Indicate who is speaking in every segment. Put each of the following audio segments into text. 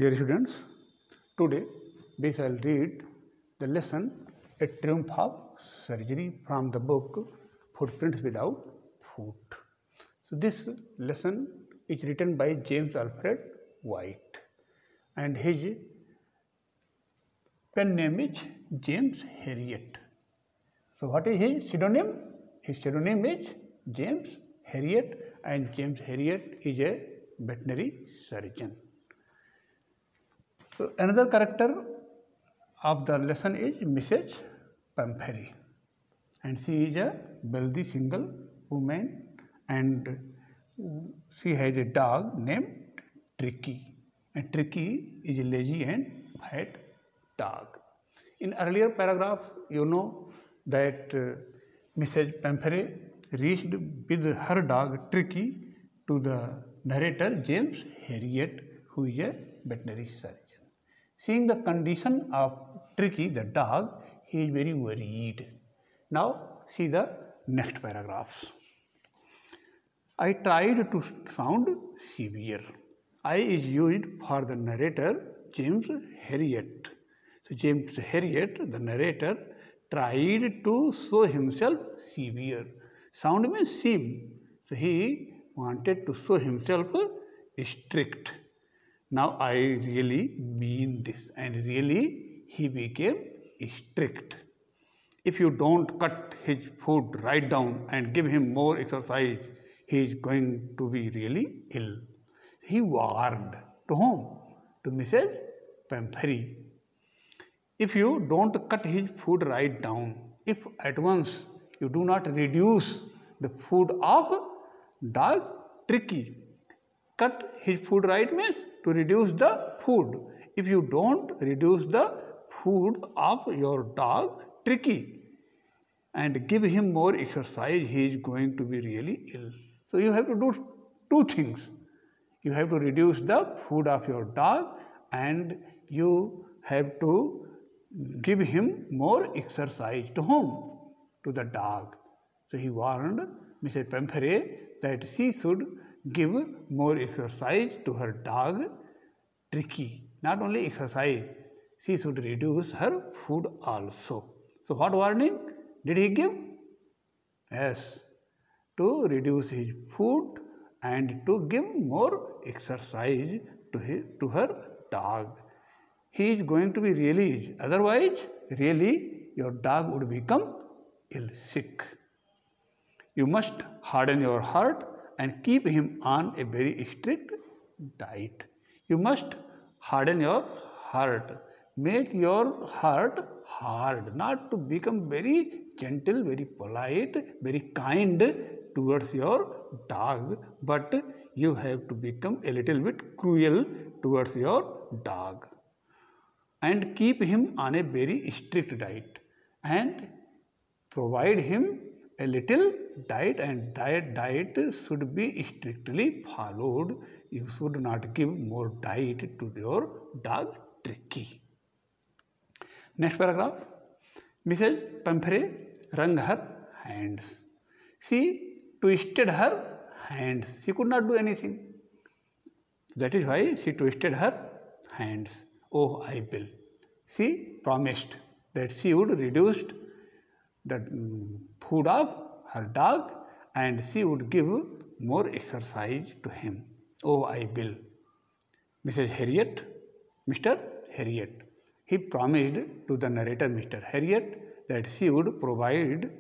Speaker 1: Dear students, today we shall read the lesson A Triumph of Surgery from the book Footprints Without Foot. So this lesson is written by James Alfred White and his pen name is James Herriot. So what is his pseudonym? His pseudonym is James Herriot, and James Herriot is a veterinary surgeon. So another character of the lesson is Mrs. Pumphrey, and she is a wealthy single woman, and she has a dog named Tricky, and Tricky is a lazy and fat dog. In earlier paragraph, you know that Mrs. Pumphrey reached with her dog Tricky to the narrator James Herriot, who is a veterinary surgeon. Seeing the condition of Tricky, the dog, he is very worried. Now see the next paragraphs. I tried to sound severe. I is used for the narrator James Herriot. So James Herriot, the narrator, tried to show himself severe. Sound means seem. So he wanted to show himself strict. Now I really mean this, and really he became strict. If you don't cut his food right down and give him more exercise, he is going to be really ill. He warned. To whom? To Mrs. Pumphrey. If you don't cut his food right down, if at once you do not reduce the food of dog Tricky, cut his food right means to reduce the food. If you don't reduce the food of your dog Tricky and give him more exercise, he is going to be really ill. So you have to do two things. You have to reduce the food of your dog, and you have to give him more exercise. To whom? To the dog. So he warned Mrs. Pumphrey that she should give more exercise to her dog Tricky. Not only exercise, she should reduce her food also. So what warning did he give? Yes, to reduce his food and to give more exercise to her dog. He is going to be really ill. Otherwise, really your dog would become ill, sick. You must harden your heart and keep him on a very strict diet. You must harden your heart. Make your heart hard, not to become very gentle, very polite, very kind towards your dog, but you have to become a little bit cruel towards your dog. And keep him on a very strict diet and provide him a little diet, and that diet should be strictly followed. You should not give more diet to your dog Tricky. Next paragraph. Mrs. Pumphrey wrung her hands. She twisted her hands. She could not do anything. That is why she twisted her hands. Oh, I will. She promised that she would reduce the food of her dog and she would give more exercise to him. Oh, I will. Mrs. Herriot, Mr. Herriot. He promised to the narrator, Mr. Herriot, that she would provide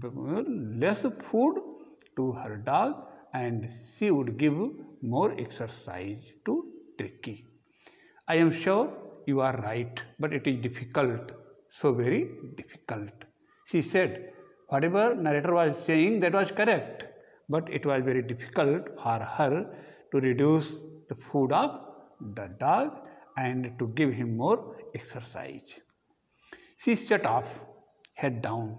Speaker 1: less food to her dog and she would give more exercise to Tricky. I am sure you are right, but it is difficult, so very difficult. She said, whatever narrator was saying, that was correct, but it was very difficult for her to reduce the food of the dog and to give him more exercise. She set off, head down.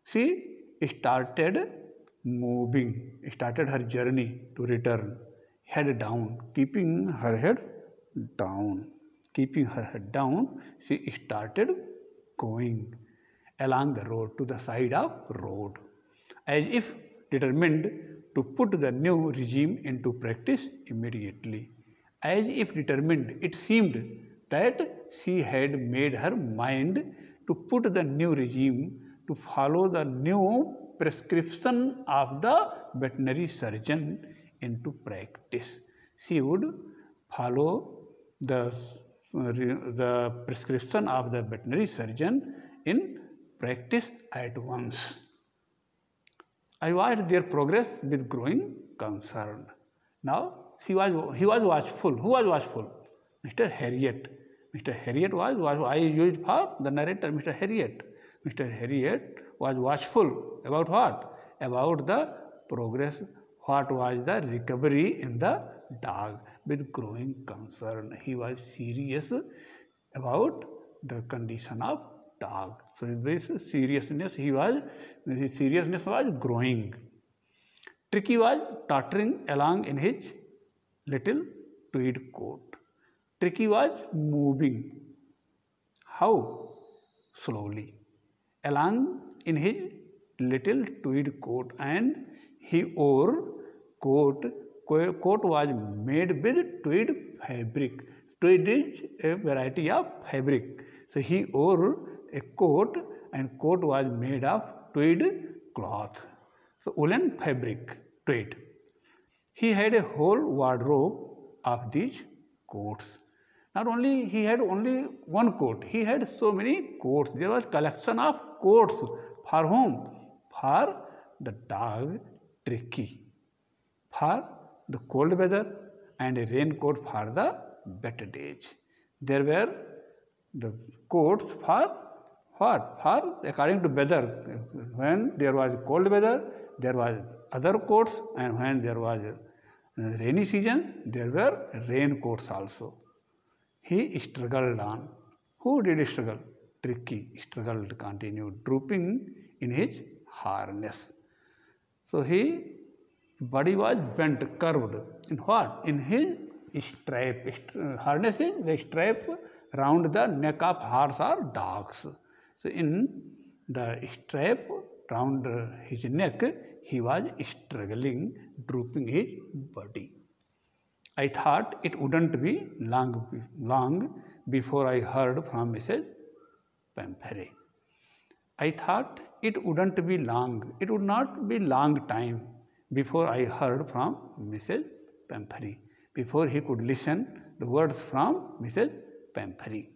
Speaker 1: She started moving, started her journey to return, head down, keeping her head down. Keeping her head down, she started going along the road, to the side of road, as if determined to put the new regime into practice immediately. As if determined, it seemed that she had made her mind to put the new regime, to follow the new prescription of the veterinary surgeon into practice. She would follow the prescription of the veterinary surgeon in practice at once. I watched their progress with growing concern. Now, he was watchful. Who was watchful? Mr. Harriet. Mr. Harriet was I used for the narrator, Mr. Harriet. Mr. Harriet was watchful about what? About the progress. What was the recovery in the dog? With growing concern. He was serious about the condition of dog. So this seriousness his seriousness was growing. Tricky was tottering along in his little tweed coat. Tricky was moving. How? Slowly. Along in his little tweed coat, and he wore coat. Coat was made with tweed fabric. Tweed is a variety of fabric. So he wore a coat, and coat was made of tweed cloth. So woolen fabric, tweed. He had a whole wardrobe of these coats. Not only he had only one coat, he had so many coats. There was collection of coats. For whom? For the dog Tricky. For the cold weather, and a raincoat for the better days. There were the coats for what? For according to weather. When there was cold weather, there was other coats, and when there was rainy season, there were raincoats also. He struggled on. Who did struggle? Tricky struggled, continued, drooping in his harness. So his body was bent, curved. In what? In his strap. Harness is the strap round the neck of horse or dogs. So in the strap round his neck, he was struggling, drooping his body. I thought it wouldn't be long before I heard from Mrs. Pamphary. I thought it wouldn't be long. It would not be long time before I heard from Mrs. Pamphary. Before he could listen the words from Mrs. Pamphary.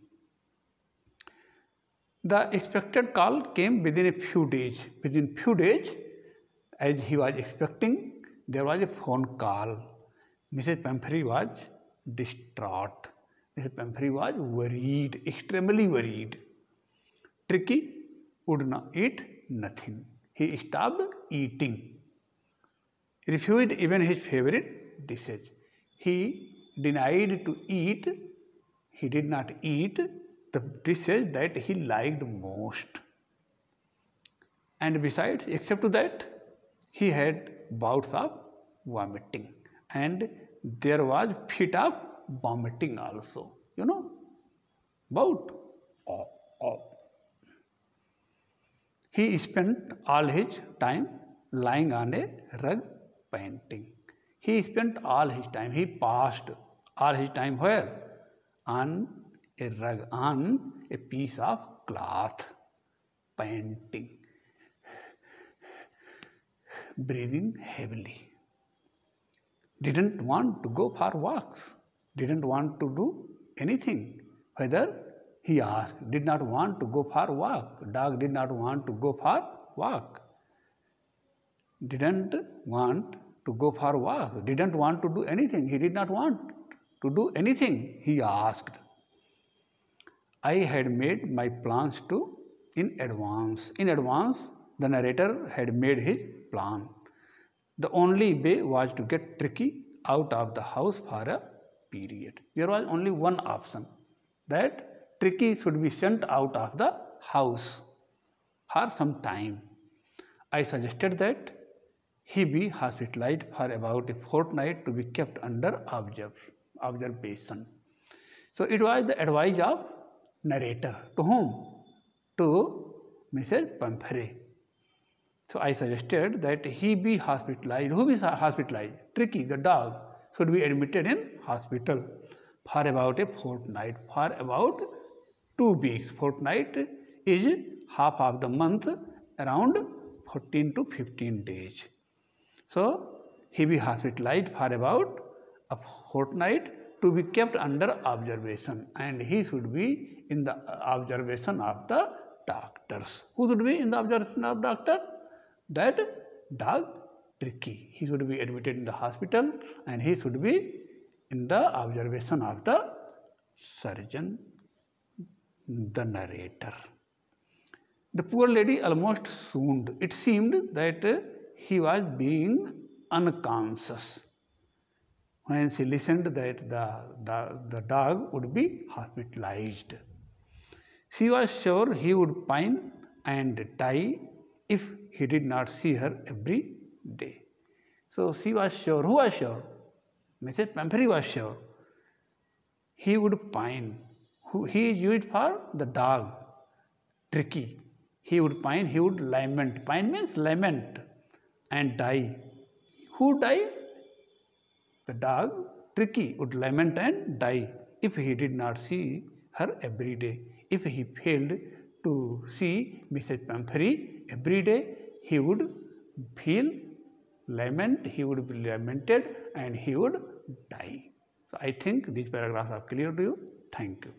Speaker 1: The expected call came within a few days. Within few days, as he was expecting, there was a phone call. Mrs. Pamphary was distraught. Mrs. Pamphary was worried, extremely worried. Tricky would not eat nothing. He stopped eating. Refused even his favorite dishes. He denied to eat. He did not eat the dishes that he liked most. And besides, except to that, he had bouts of vomiting. And there was fit of vomiting also. You know, bout. He spent all his time lying on a rug painting. He spent all his time, he passed all his time where? On a rug, on a piece of cloth, painting, breathing heavily. Didn't want to go for walks, didn't want to do anything. Whether he asked, did not want to go for walk. Dog did not want to go for walk. Didn't want to go for walk. Didn't want to do anything. He did not want to do anything. He asked. I had made my plans in advance. In advance, the narrator had made his plan. The only way was to get Tricky out of the house for a period. There was only one option, that Tricky should be sent out of the house for some time. I suggested that he be hospitalized for about a fortnight to be kept under observation. So it was the advice of narrator. To whom? To Mrs. Pamphary. So I suggested that he be hospitalized. Who is hospitalized? Tricky, the dog, should be admitted in hospital for about a fortnight, for about 2 weeks. Fortnight is half of the month, around 14 to 15 days. So he be hospitalized for about a fortnight to be kept under observation, and he should be in the observation of the doctors. Who should be in the observation of doctor? That dog Tricky. He should be admitted in the hospital, and he should be in the observation of the surgeon, the narrator. The poor lady almost swooned. It seemed that he was being unconscious when she listened that the dog would be hospitalized. She was sure he would pine and die if he did not see her every day. So she was sure. Who was sure? Mrs. Pumphrey was sure. He would pine. He is used for the dog, Tricky. He would pine, he would lament. Pine means lament, and die. Who die? The dog, Tricky, would lament and die if he did not see her every day. If he failed to see Mrs. Pumphrey every day, he would feel lament, he would be lamented, and he would die. So I think these paragraphs are clear to you. Thank you.